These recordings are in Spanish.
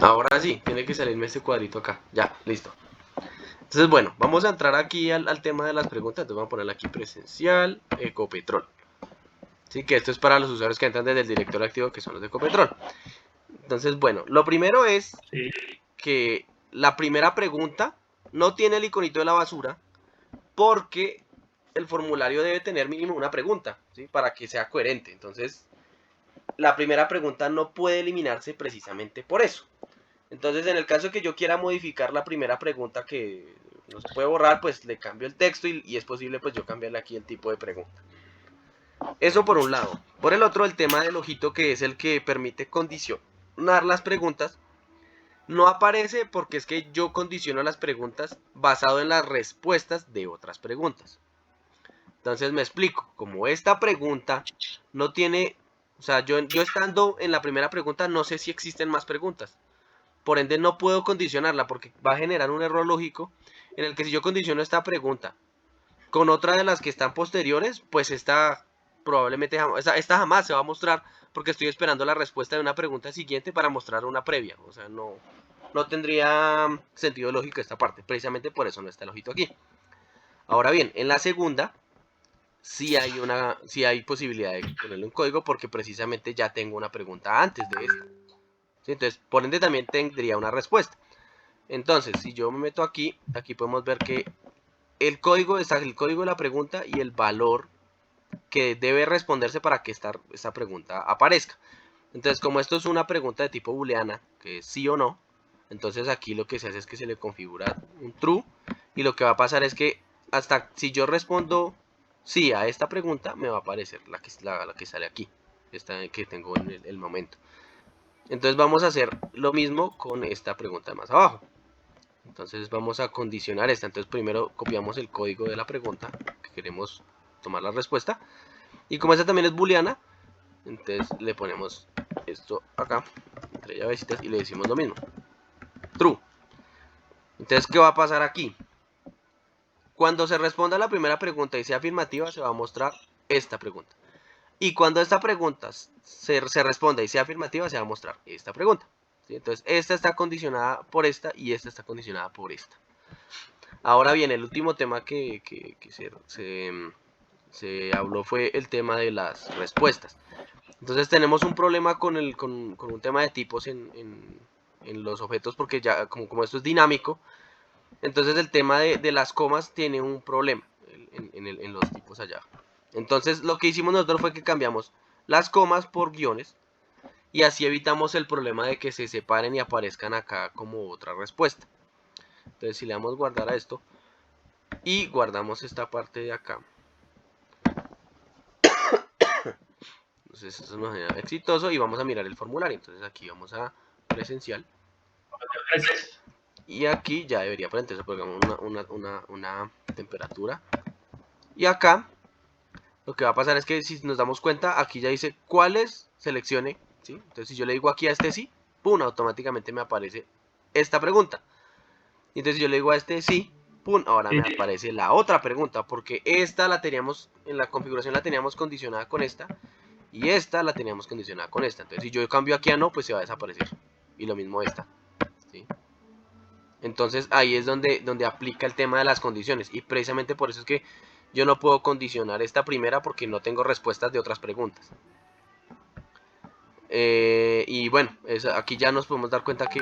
Ahora sí, tiene que salirme este cuadrito acá. Ya, listo. Entonces, bueno, vamos a entrar aquí al tema de las preguntas. Entonces, vamos a ponerle aquí presencial, Ecopetrol. Sí, que esto es para los usuarios que entran desde el directorio activo, que son los de Ecopetrol. Entonces, bueno, lo primero es Sí. que la primera pregunta no tiene el iconito de la basura porque el formulario debe tener mínimo una pregunta, ¿sí? Para que sea coherente. Entonces, la primera pregunta no puede eliminarse precisamente por eso. Entonces, en el caso que yo quiera modificar la primera pregunta que no se puede borrar, pues le cambio el texto y es posible pues yo cambiarle aquí el tipo de pregunta. Eso por un lado. Por el otro, el tema del ojito, que es el que permite condicionar las preguntas, no aparece porque es que yo condiciono las preguntas basado en las respuestas de otras preguntas. Entonces me explico, como esta pregunta no tiene, o sea, yo estando en la primera pregunta no sé si existen más preguntas. Por ende no puedo condicionarla porque va a generar un error lógico en el que si yo condiciono esta pregunta con otra de las que están posteriores, pues esta probablemente esta jamás se va a mostrar porque estoy esperando la respuesta de una pregunta siguiente para mostrar una previa. O sea, no tendría sentido lógico esta parte. Precisamente por eso no está el ojito aquí. Ahora bien, en la segunda sí hay posibilidad de ponerle un código porque precisamente ya tengo una pregunta antes de esta. ¿Sí? Entonces, por ende también tendría una respuesta. Entonces, si yo me meto aquí, aquí podemos ver que el código está el código de la pregunta y el valor que debe responderse para que esta pregunta aparezca. Entonces, como esto es una pregunta de tipo booleana, que es sí o no, entonces aquí lo que se hace es que se le configura un true y lo que va a pasar es que hasta si yo respondo sí a esta pregunta, me va a aparecer la que sale aquí, esta que tengo en el momento. Entonces vamos a hacer lo mismo con esta pregunta más abajo. Entonces vamos a condicionar esta. Entonces primero copiamos el código de la pregunta que queremos tomar la respuesta. Y como esta también es booleana, entonces le ponemos esto acá, entre llavecitas, y le decimos lo mismo. True. Entonces, ¿qué va a pasar aquí? Cuando se responda a la primera pregunta y sea afirmativa, se va a mostrar esta pregunta. Y cuando esta pregunta se responda y sea afirmativa, se va a mostrar esta pregunta. ¿Sí? Entonces, esta está condicionada por esta y esta está condicionada por esta. Ahora bien, el último tema que se habló fue el tema de las respuestas. Entonces tenemos un problema con un tema de tipos en los objetos porque ya como esto es dinámico, entonces el tema de las comas tiene un problema en los tipos allá. Entonces lo que hicimos nosotros fue que cambiamos las comas por guiones y así evitamos el problema de que se separen y aparezcan acá como otra respuesta. Entonces si le damos guardar a esto y guardamos esta parte de acá, entonces eso nos genera exitoso y vamos a mirar el formulario. Entonces aquí vamos a presencial y aquí ya debería aparecer una temperatura. Y acá lo que va a pasar es que si nos damos cuenta, aquí ya dice cuáles seleccione, ¿sí? Entonces si yo le digo aquí a este sí, pum, automáticamente me aparece esta pregunta. Y entonces si yo le digo a este sí, pum, ahora me aparece la otra pregunta, porque esta la teníamos, en la configuración la teníamos condicionada con esta, y esta la teníamos condicionada con esta. Entonces si yo cambio aquí a no, pues se va a desaparecer. Y lo mismo esta, ¿sí? Entonces ahí es donde aplica el tema de las condiciones. Y precisamente por eso es que yo no puedo condicionar esta primera porque no tengo respuestas de otras preguntas. Y bueno, aquí ya nos podemos dar cuenta que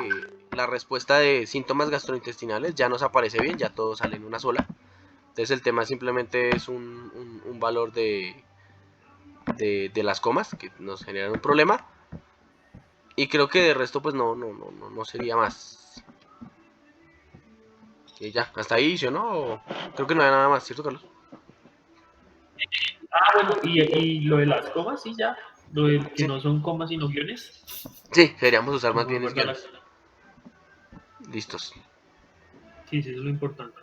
la respuesta de síntomas gastrointestinales ya nos aparece bien, ya todo sale en una sola. Entonces el tema simplemente es un valor de las comas que nos generan un problema. Y creo que de resto pues no sería más. Y ya, hasta ahí, ¿sí o no? Creo que no hay nada más, ¿cierto, Carlos? Bueno, y lo de las comas, sí, ya. Lo de que Sí. no son comas sino guiones. Sí, deberíamos usar más Como bien guardar guiones. las. Listos. Sí, sí, eso es lo importante.